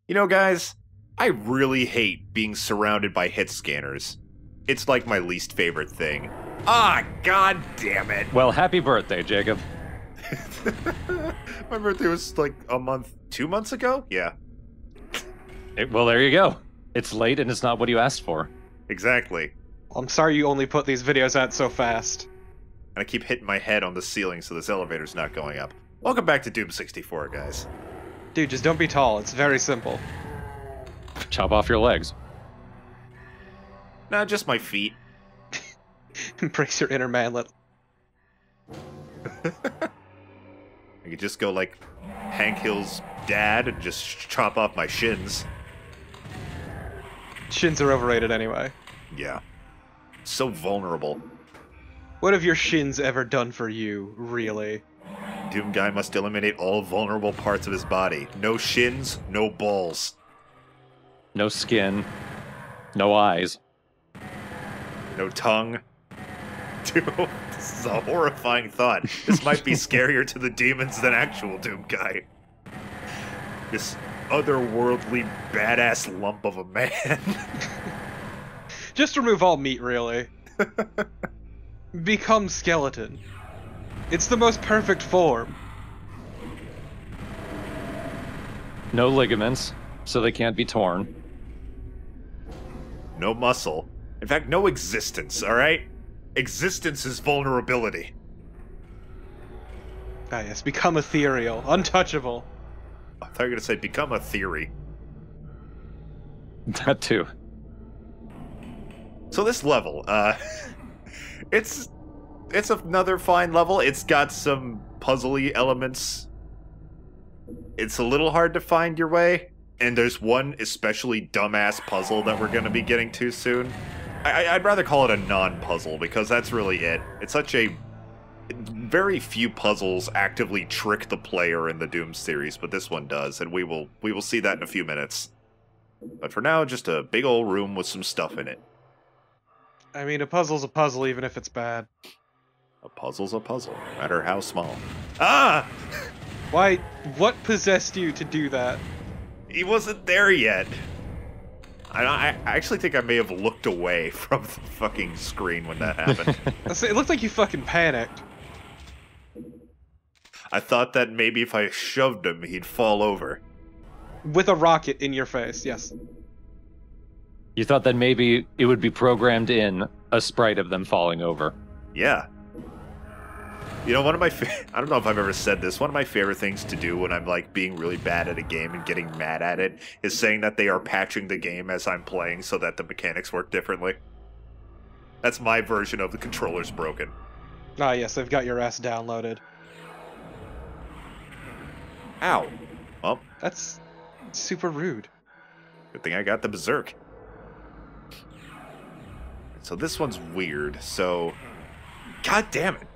You know, guys, I really hate being surrounded by hit scanners. It's like my least favorite thing. Ah, god damn it. Well, happy birthday, Jacob. My birthday was like 2 months ago? Yeah. Well, there you go. It's late and it's not what you asked for. Exactly. I'm sorry you only put these videos out so fast. And I keep hitting my head on the ceiling so this elevator's not going up. Welcome back to Doom 64, guys. Dude, just don't be tall. It's very simple. Chop off your legs. Nah, just my feet. Embrace your inner manlet. I could just go like Hank Hill's dad and just chop off my shins. Shins are overrated anyway. Yeah. So vulnerable. What have your shins ever done for you, really? Doom Guy must eliminate all vulnerable parts of his body. No shins, no balls. No skin. No eyes. No tongue. Dude, this is a horrifying thought. This might be scarier to the demons than actual Doom Guy. This otherworldly badass lump of a man. Just remove all meat, really. Become skeleton. It's the most perfect form. No ligaments, so they can't be torn. No muscle. In fact, no existence, alright? Existence is vulnerability. Ah yes, become ethereal, untouchable. I thought you were going to say become a theory. That too. So this level, it's another fine level. It's got some puzzly elements. It's a little hard to find your way, and there's one especially dumbass puzzle that we're going to be getting to soon. I'd rather call it a non-puzzle, because that's really it. It's such a... Very few puzzles actively trick the player in the Doom series, but this one does, and we will see that in a few minutes. But for now, just a big old room with some stuff in it. I mean, a puzzle's a puzzle, even if it's bad. A puzzle's a puzzle, no matter how small. Ah! Why? What possessed you to do that? He wasn't there yet. I actually think I may have looked away from the fucking screen when that happened. It looked like you fucking panicked. I thought that maybe if I shoved him, he'd fall over. With a rocket in your face, yes. You thought that maybe it would be programmed in a sprite of them falling over. Yeah. You know, one of my I don't know if I've ever said this, one of my favorite things to do when I'm, like, being really bad at a game and getting mad at it is saying that they are patching the game as I'm playing so that the mechanics work differently. That's my version of the controller's broken. Ah yes, they've got your ass downloaded. Ow. Well, That's super rude. good thing I got the Berserk. So this one's weird, so... God damn it!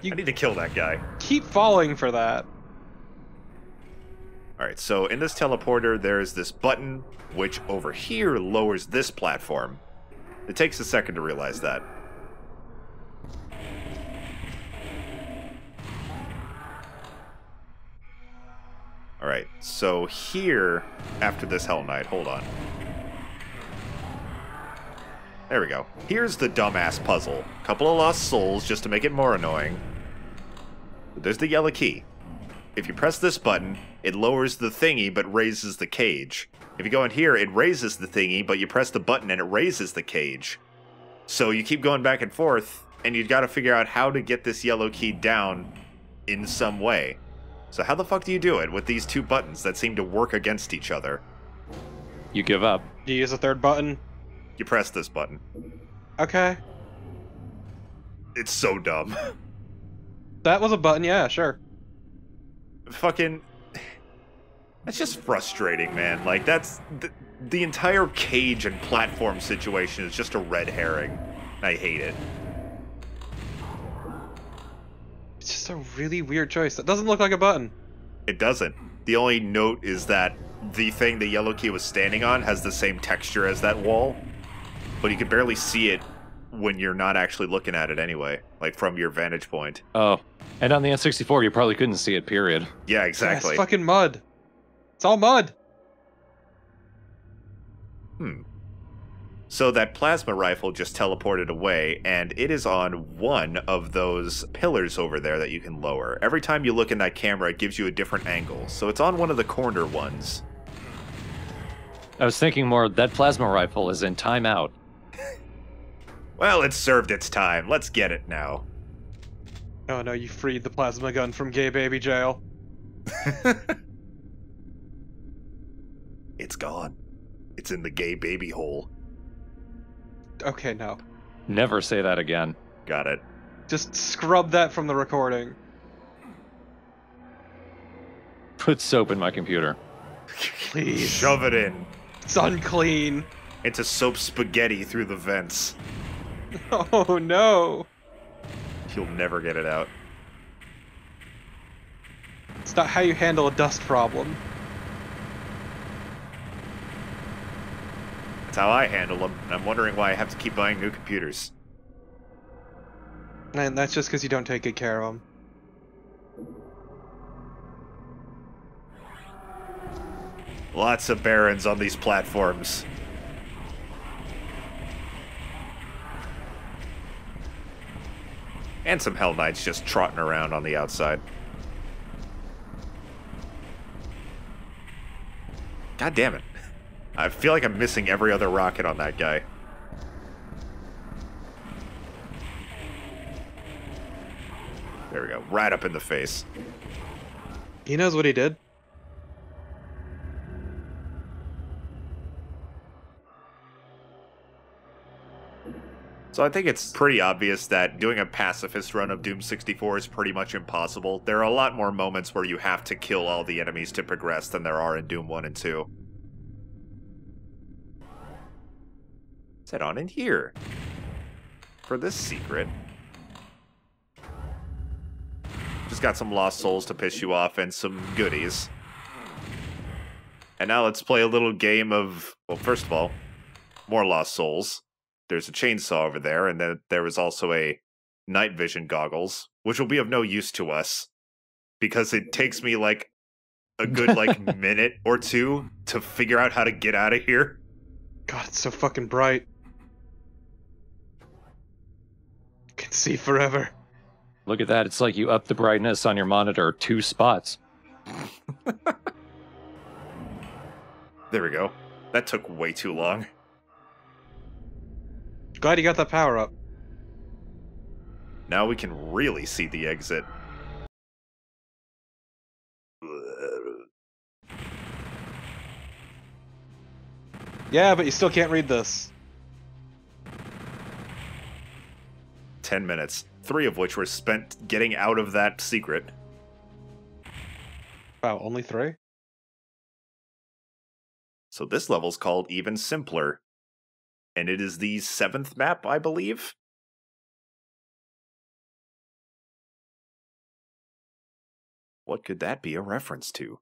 I need to kill that guy. Keep falling for that. Alright, so in this teleporter, there's this button, which over here lowers this platform. It takes a second to realize that. Alright, so here, after this Hell Knight, hold on. There we go. Here's the dumbass puzzle. Couple of lost souls just to make it more annoying. There's the yellow key. If you press this button, it lowers the thingy but raises the cage. If you go in here, it raises the thingy, but you press the button and it raises the cage. So you keep going back and forth, and you've got to figure out how to get this yellow key down in some way. So how the fuck do you do it with these two buttons that seem to work against each other? You give up. Do you use a third button? You press this button. Okay. It's so dumb. That was a button, yeah, sure. Fucking... That's just frustrating, man. Like, that's... The entire cage and platform situation is just a red herring. I hate it. It's just a really weird choice. That doesn't look like a button. It doesn't. The only note is that the thing the yellow key was standing on has the same texture as that wall, but you can barely see it when you're not actually looking at it anyway, like from your vantage point. Oh. And on the N64, you probably couldn't see it, period. Yeah, Yeah, exactly. it's fucking mud. It's all mud. So that plasma rifle just teleported away, and it is on one of those pillars over there that you can lower. Every time you look in that camera, it gives you a different angle. So it's on one of the corner ones. I was thinking more, that plasma rifle is in timeout. Well, it's served its time. Let's get it now. Oh no, you freed the plasma gun from gay baby jail. It's gone. It's in the gay baby hole. Okay, no. Never say that again. Got it. Just scrub that from the recording. Put soap in my computer. Please. Shove it in. It's unclean. Into soap spaghetti through the vents. Oh no. You'll never get it out. It's not how you handle a dust problem. That's how I handle them, and I'm wondering why I have to keep buying new computers. And that's just because you don't take good care of them. Lots of barons on these platforms. And some Hell Knights just trotting around on the outside. God damn it. I feel like I'm missing every other rocket on that guy. There we go. Right up in the face. He knows what he did. So I think it's pretty obvious that doing a pacifist run of Doom 64 is pretty much impossible. There are a lot more moments where you have to kill all the enemies to progress than there are in Doom 1 and 2. Let's head on in here. For this secret. Just got some lost souls to piss you off and some goodies. And now let's play a little game of, well, first of all, more lost souls. There's a chainsaw over there, and then there was also a night vision goggles, which will be of no use to us because it takes me like a good minute or two to figure out how to get out of here. God, it's so fucking bright. I can see forever. Look at that. It's like you up the brightness on your monitor 2 spots. There we go. That took way too long. Glad you got that power up. Now we can really see the exit. Yeah, but you still can't read this. 10 minutes, 3 of which were spent getting out of that secret. Wow, only 3? So this level's called Even Simpler. And it is the 7th map, I believe? What could that be a reference to?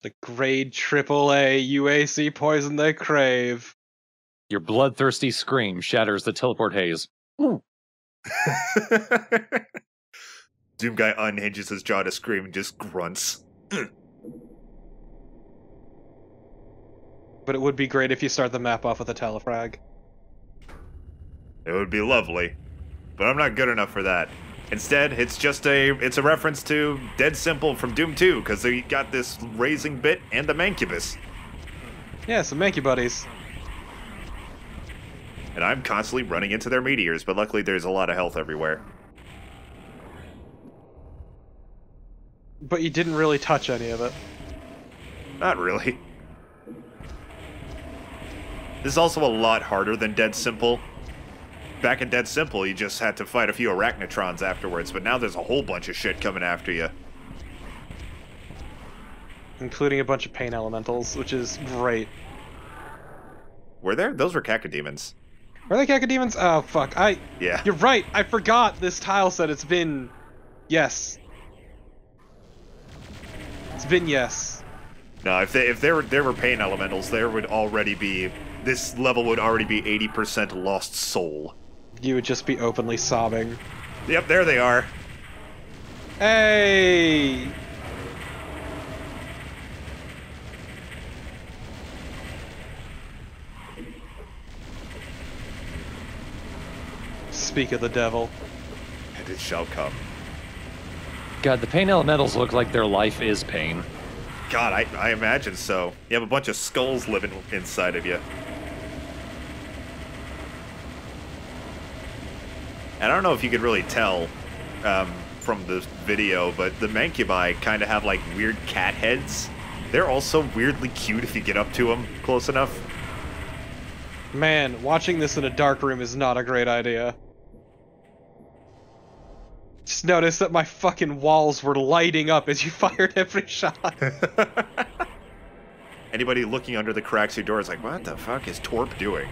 The grade AAA UAC poison they crave. Your bloodthirsty scream shatters the teleport haze. Doom guy unhinges his jaw to scream and just grunts. But it would be great if you start the map off with a telefrag. It would be lovely. But I'm not good enough for that. Instead, it's a reference to Dead Simple from Doom 2, because they got this raising bit and the Mancubus. Yeah, some Mankey buddies. And I'm constantly running into their meteors, but luckily there's a lot of health everywhere. But you didn't really touch any of it. Not really. This is also a lot harder than Dead Simple. Back in Dead Simple, you just had to fight a few arachnotrons afterwards, but now there's a whole bunch of shit coming after you. Including a bunch of pain elementals, which is great. Were there? Those were cacodemons. Are they cacodemons? Oh, fuck. Yeah. You're right! I forgot this tile said it's been... Yes. It's been yes. No, if there were pain elementals, there would already be... This level would already be 80% lost soul. You would just be openly sobbing. Yep, there they are. Hey! speak of the devil. And it shall come. God, the pain elementals look like their life is pain. God, I imagine so. You have a bunch of skulls living inside of you. And I don't know if you could really tell from the video, but the Mancubi kind of have like weird cat heads. They're also weirdly cute if you get up to them close enough. Man, watching this in a dark room is not a great idea. Just noticed that my fucking walls were lighting up as you fired every shot. Anybody looking under the cracks of your door is like, what the fuck is Torp doing?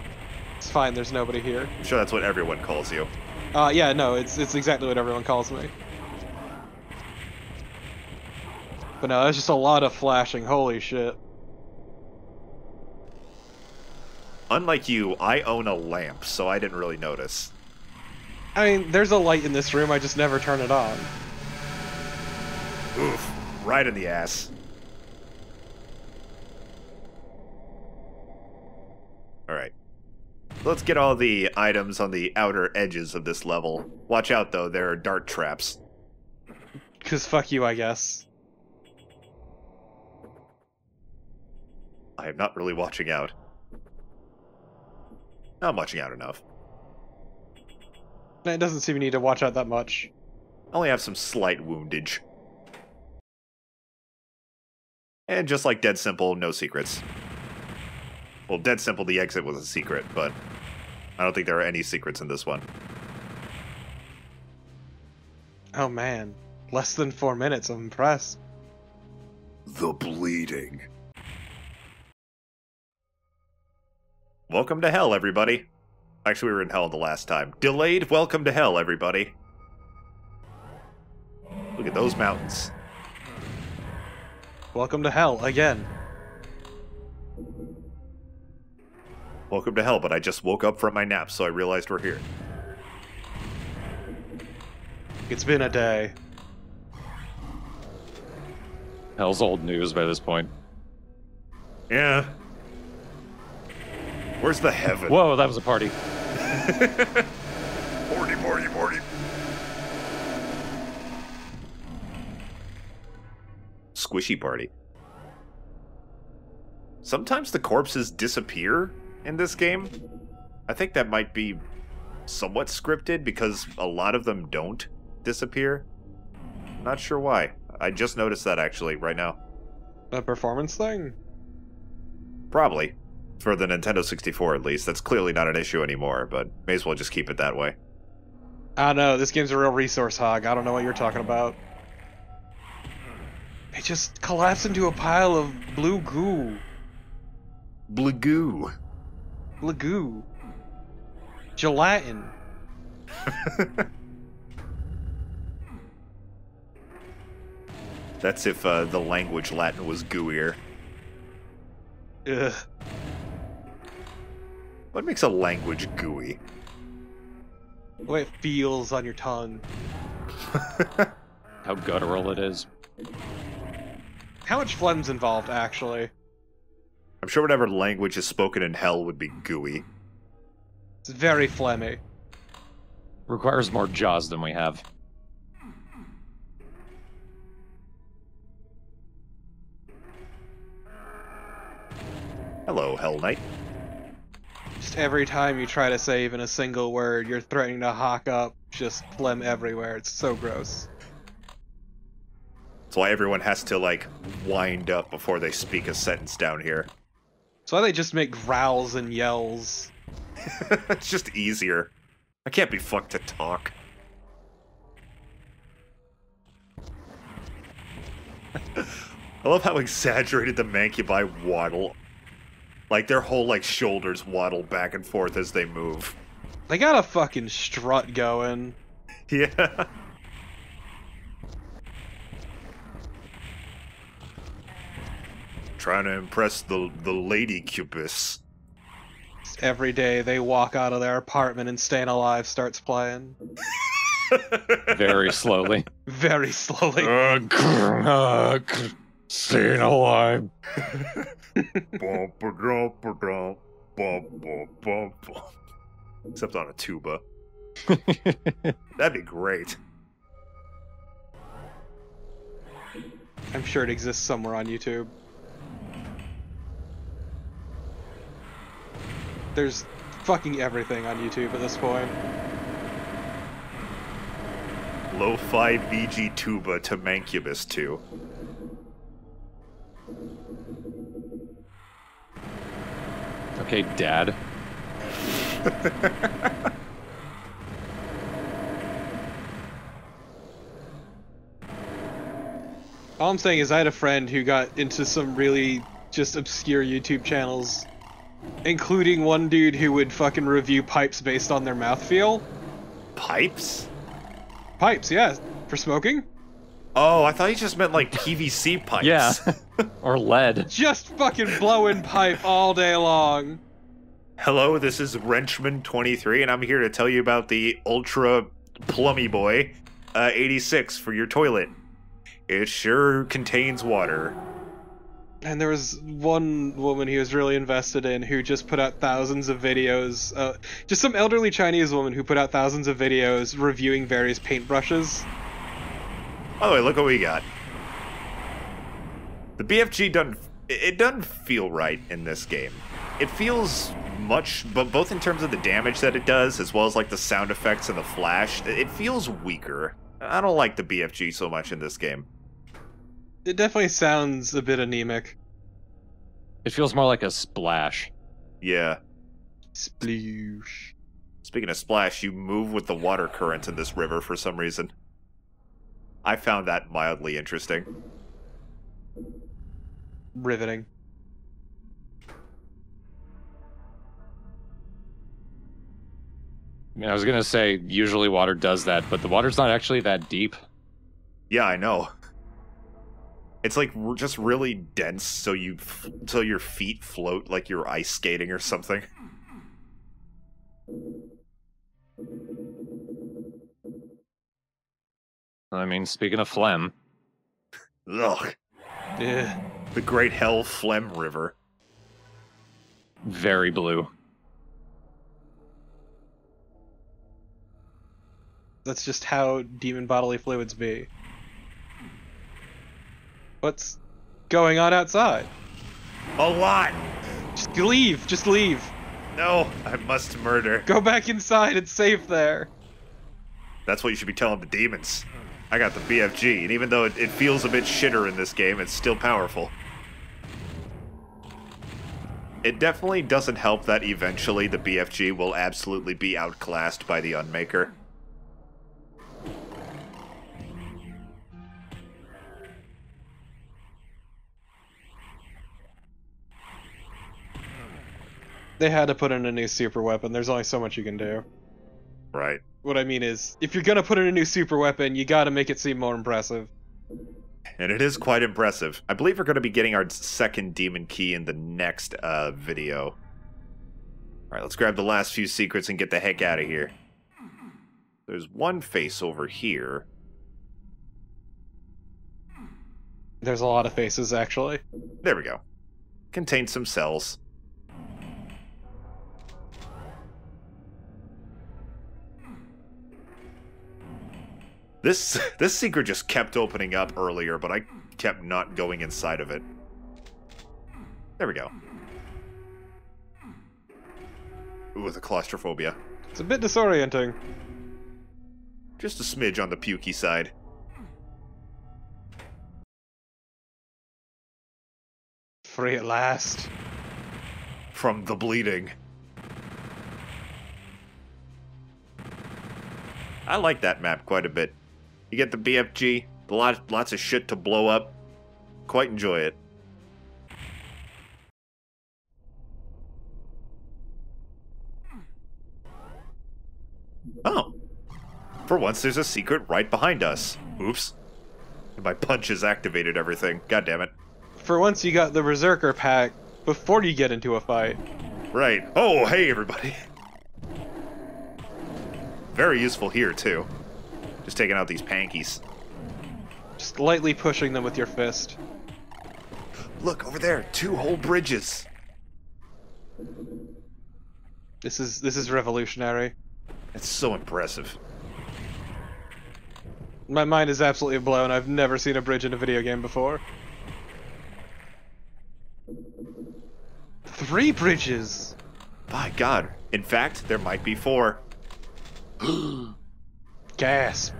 It's fine, there's nobody here. I'm sure that's what everyone calls you. Yeah, no, it's exactly what everyone calls me. But no, there's just a lot of flashing, holy shit. Unlike you, I own a lamp, so I didn't really notice. I mean, there's a light in this room, I just never turn it on. Oof, right in the ass. Alright. Let's get all the items on the outer edges of this level. Watch out, though, there are dart traps. 'Cause fuck you, I guess. I am not really watching out. Not watching out enough. It doesn't seem you need to watch out that much. I only have some slight woundage. And just like Dead Simple, no secrets. Well, Dead Simple, the exit was a secret, but I don't think there are any secrets in this one. Oh man, less than 4 minutes, I'm impressed. The bleeding. Welcome to hell, everybody. Actually, we were in hell the last time. Delayed welcome to hell, everybody. Look at those mountains. Welcome to hell, again. Welcome to hell, but I just woke up from my nap, so I realized we're here. It's been a day. Hell's old news by this point. Yeah. Where's the heaven? Whoa, that was a party. Morty. Squishy party. Sometimes the corpses disappear in this game. I think that might be somewhat scripted because a lot of them don't disappear. Not sure why. I just noticed that actually right now. A performance thing? Probably. For the Nintendo 64 at least. That's clearly not an issue anymore, but may as well just keep it that way. I don't know, this game's a real resource hog. I don't know what you're talking about. It just collapsed into a pile of blue goo. Blagoo. Blagoo. Gelatin. That's if the language Latin was gooier. Ugh. What makes a language gooey? The way it feels on your tongue. How guttural it is. How much phlegm's involved, actually? I'm sure whatever language is spoken in hell would be gooey. It's very phlegmy. Requires more jaws than we have. Hello, Hell Knight. Just every time you try to say even a single word, you're threatening to hawk up just phlegm everywhere. It's so gross. That's why everyone has to, like, wind up before they speak a sentence down here. That's why they just make growls and yells. It's just easier. I can't be fucked to talk. I love how exaggerated the Mancubi waddle. Like, their whole, like, shoulders waddle back and forth as they move. They got a fucking strut going. Yeah. Trying to impress the lady Cupis. Just every day they walk out of their apartment and Staying Alive starts playing. Very slowly. Very slowly. Staying alive. Except on a tuba. That'd be great. I'm sure it exists somewhere on YouTube. There's fucking everything on YouTube at this point. Lo-fi BG tuba to Mancubus 2. Okay, Dad. All I'm saying is I had a friend who got into some really just obscure YouTube channels, including one dude who would fucking review pipes based on their mouthfeel. Pipes? Pipes, yeah, for smoking. Oh, I thought you just meant like PVC pipes. Yeah. Or lead. Just fucking blowing pipe all day long. Hello, this is Wrenchman23, and I'm here to tell you about the Ultra Plummy Boy 86 for your toilet. It sure contains water. And there was one woman he was really invested in who just put out thousands of videos. Just some elderly Chinese woman who put out thousands of videos reviewing various paintbrushes. By the way, look what we got. The BFG doesn't feel right in this game. It feels much, but both in terms of the damage that it does, as well as like the sound effects and the flash, it feels weaker. I don't like the BFG so much in this game. It definitely sounds a bit anemic. It feels more like a splash. Yeah. Sploosh. Speaking of splash, you move with the water current in this river for some reason. I found that mildly interesting. Riveting. I mean, I was gonna say, usually water does that, but the water's not actually that deep. Yeah, I know. It's like just really dense, so your feet float like you're ice skating or something. I mean, speaking of phlegm. Ugh. Yeah. The Great Hell Phlegm River. Very blue. That's just how demon bodily fluids be. What's going on outside? A lot! Just leave, just leave. No, I must murder. Go back inside, it's safe there. That's what you should be telling the demons. I got the BFG, and even though it feels a bit shitter in this game, it's still powerful. It definitely doesn't help that eventually the BFG will absolutely be outclassed by the Unmaker. They had to put in a new super weapon. There's only so much you can do. Right. What I mean is, if you're gonna put in a new super weapon, you gotta make it seem more impressive. And it is quite impressive. I believe we're going to be getting our second demon key in the next video. Alright, let's grab the last few secrets and get the heck out of here. There's one face over here. There's a lot of faces, actually. There we go. Contains some cells. This secret just kept opening up earlier, but I kept not going inside of it. There we go. Ooh, the claustrophobia. It's a bit disorienting. Just a smidge on the pukey side. Free at last. From the bleeding. I like that map quite a bit. You get the BFG, lots of shit to blow up. Quite enjoy it. Oh. For once, there's a secret right behind us. Oops. My punches activated everything. God damn it. For once, you got the Berserker pack before you get into a fight. Right. Oh, hey, everybody. Very useful here, too. Just taking out these pankies. Just lightly pushing them with your fist. Look, over there. 2 whole bridges. This is revolutionary. It's so impressive. My mind is absolutely blown. I've never seen a bridge in a video game before. 3 bridges! By God. In fact, there might be 4. Gasp.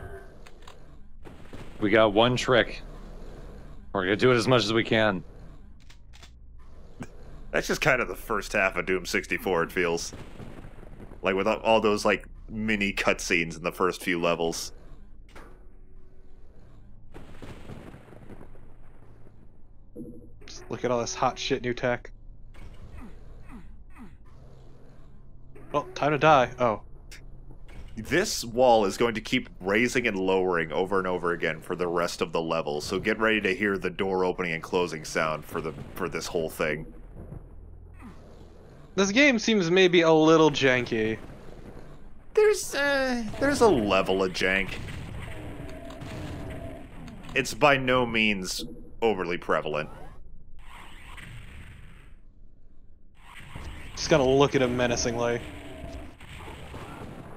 We got one trick. We're gonna do it as much as we can. That's just kind of the first half of Doom 64, it feels. Like, with all those, like, mini cutscenes in the first few levels. Just look at all this hot shit new tech. Well, time to die. Oh. This wall is going to keep raising and lowering over and over again for the rest of the level, so get ready to hear the door opening and closing sound for this whole thing. This game seems maybe a little janky. There's a level of jank. It's by no means overly prevalent. Just gotta look at him menacingly.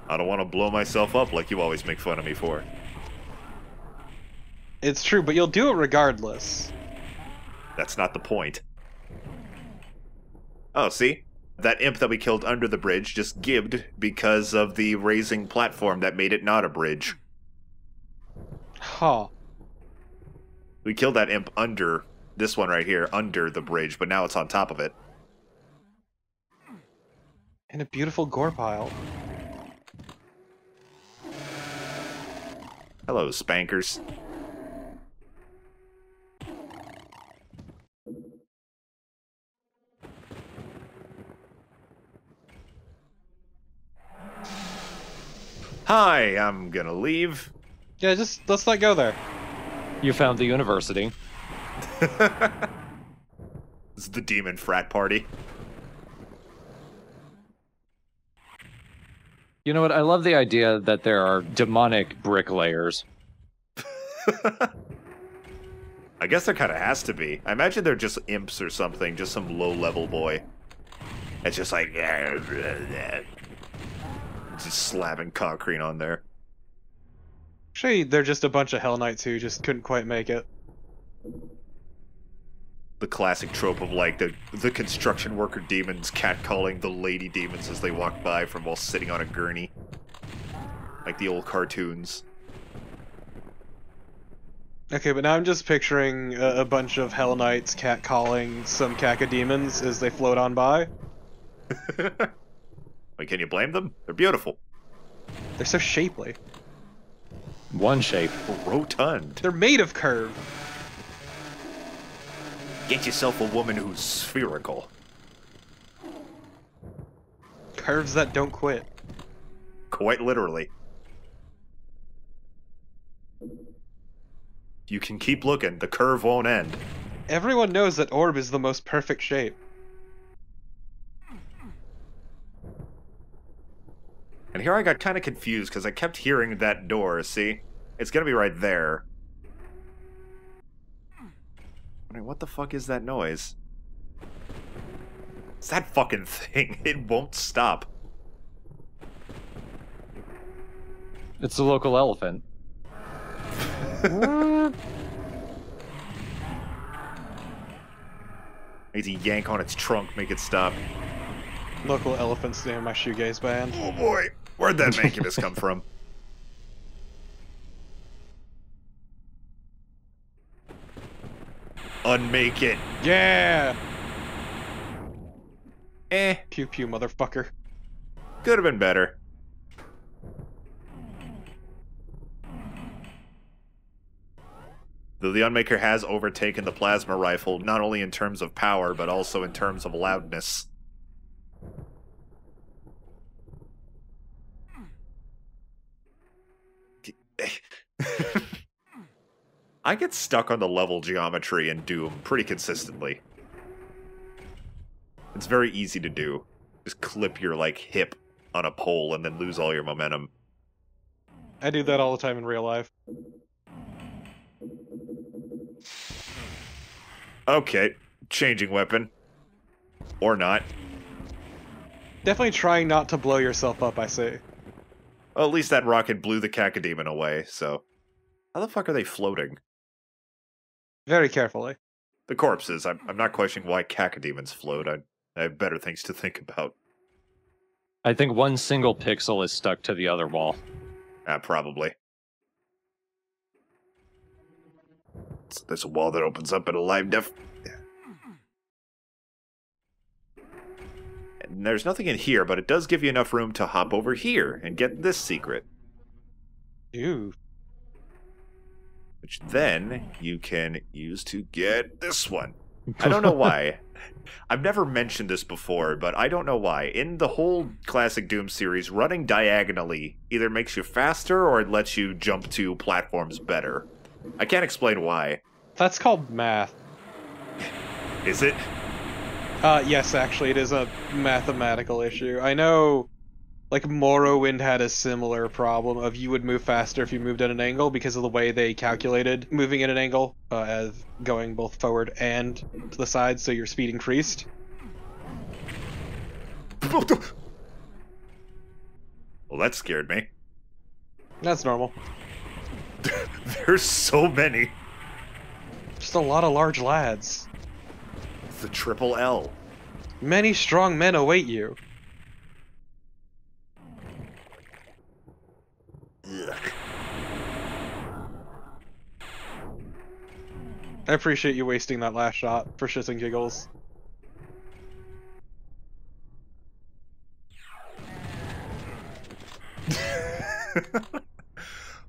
I don't want to blow myself up like you always make fun of me for. It's true, but you'll do it regardless. That's not the point. Oh, see? That imp that we killed under the bridge just gibbed because of the raising platform that made it not a bridge. Huh. We killed that imp under, this one right here, under the bridge, but now it's on top of it. And a beautiful gore pile. Hello, spankers. Hi, I'm gonna leave. Yeah, just let's not go there. You found the university. This is the demon frat party. You know what? I love the idea that there are demonic bricklayers. I guess there kind of has to be. I imagine they're just imps or something, just some low-level boy. It's just like... just slapping concrete on there. Actually, they're just a bunch of Hell Knights who just couldn't quite make it. The classic trope of, like, the construction worker demons catcalling the lady demons as they walk by from while sitting on a gurney. Like the old cartoons. Okay, but now I'm just picturing a bunch of Hell Knights catcalling some cacodemons as they float on by. Wait, can you blame them? They're beautiful. They're so shapely. One shape. Rotund. They're made of curve. Get yourself a woman who's spherical. Curves that don't quit. Quite literally. You can keep looking, the curve won't end. Everyone knows that orb is the most perfect shape. And here I got kind of confused because I kept hearing that door, see? It's gonna be right there. I mean, what the fuck is that noise? It's that fucking thing. It won't stop. It's the local elephant. I need to yank on its trunk, make it stop. Local elephant's the name of my shoegaze band. Oh boy, where'd that mankiness come from? Unmake it. Yeah! Eh, Pew pew, motherfucker. could have been better. Though the Unmaker has overtaken the plasma rifle, not only in terms of power, but also in terms of loudness. I get stuck on the level geometry in Doom pretty consistently. It's very easy to do. Just clip your, like, hip on a pole and then lose all your momentum. I do that all the time in real life. Okay, changing weapon. Or not. Definitely trying not to blow yourself up, I say. Well, at least that rocket blew the cacodemon away, so... How the fuck are they floating? Very carefully. The corpses. I'm not questioning why cacodemons float. I have better things to think about. I think one single pixel is stuck to the other wall. Probably. There's a wall that opens up at a live def... And there's nothing in here, but it does give you enough room to hop over here and get this secret. Ooh. Which then you can use to get this one. I don't know why. I've never mentioned this before, but I don't know why. In the whole classic Doom series, running diagonally either makes you faster or it lets you jump to platforms better. I can't explain why. That's called math. Is it? Yes, actually, it is a mathematical issue. I know, like, Morrowind had a similar problem of you would move faster if you moved at an angle because of the way they calculated moving at an angle, as going both forward and to the side, so your speed increased. Well, that scared me. That's normal. There's so many. Just a lot of large lads. The triple L. Many strong men await you. Ugh. I appreciate you wasting that last shot for shits and giggles.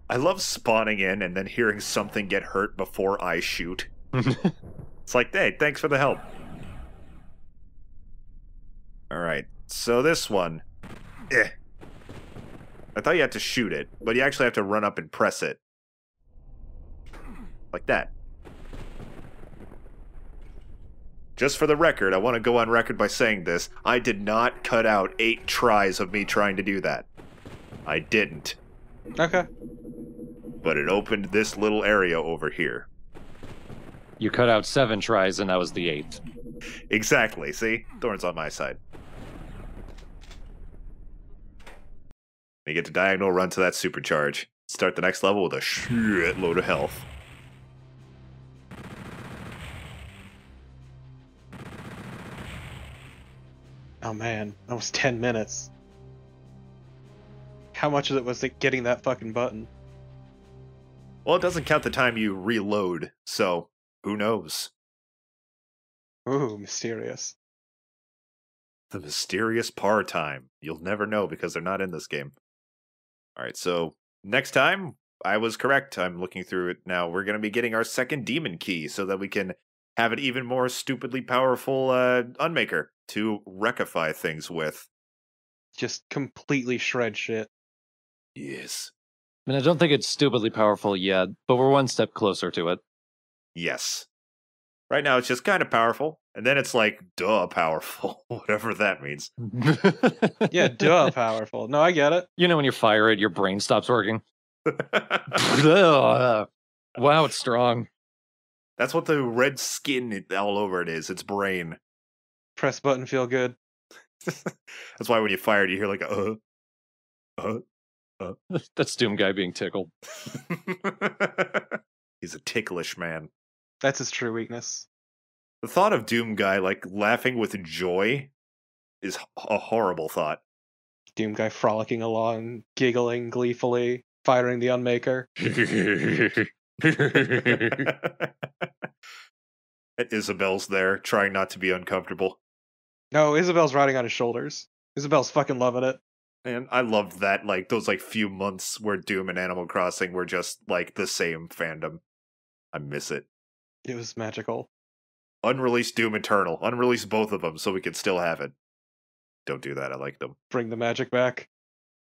I love spawning in and then hearing something get hurt before I shoot. It's like, hey, thanks for the help. Alright, so this one. I thought you had to shoot it, but you actually have to run up and press it. Like that. Just for the record, I want to go on record by saying this. I did not cut out 8 tries of me trying to do that. I didn't. Okay. But it opened this little area over here. You cut out 7 tries, and that was the 8th. Exactly, see? Thorn's on my side. You get to diagonal run to that supercharge. Start the next level with a shit load of health. Oh man, that was 10 minutes. How much of it was it getting that fucking button? Well, it doesn't count the time you reload, so who knows? Ooh, mysterious. The mysterious par time. You'll never know because they're not in this game. Alright, so next time, I was correct. I'm looking through it now. We're going to be getting our second demon key so that we can have an even more stupidly powerful Unmaker to rectify things with. Just completely shred shit. Yes. I mean, I don't think it's stupidly powerful yet, but we're one step closer to it. Yes. Right now, it's just kind of powerful, and then it's like, duh, powerful, whatever that means. Yeah, duh, powerful. No, I get it. You know when you fire it, your brain stops working? Wow, it's strong. That's what the red skin all over it is. It's brain. Press button, feel good. That's why when you fire it, you hear like a That's Doom Guy being tickled. He's a ticklish man. That's his true weakness. The thought of Doom Guy, like, laughing with joy is a horrible thought. Doom Guy frolicking along, giggling gleefully, firing the Unmaker. And Isabel's there, trying not to be uncomfortable. No, Isabel's riding on his shoulders. Isabel's fucking loving it. And I loved that, like, those, like, few months where Doom and Animal Crossing were just, like, the same fandom. I miss it. It was magical. Unreleased Doom Eternal. Unreleased both of them so we could still have it. Don't do that, I like them. Bring the magic back.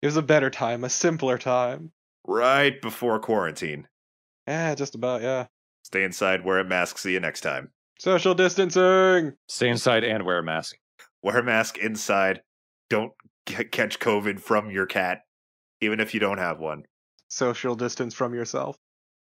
It was a better time, a simpler time. Right before quarantine. Yeah, just about, yeah. Stay inside, wear a mask, see you next time. Social distancing! Stay inside and wear a mask. Wear a mask inside. Don't catch COVID from your cat, even if you don't have one. Social distance from yourself.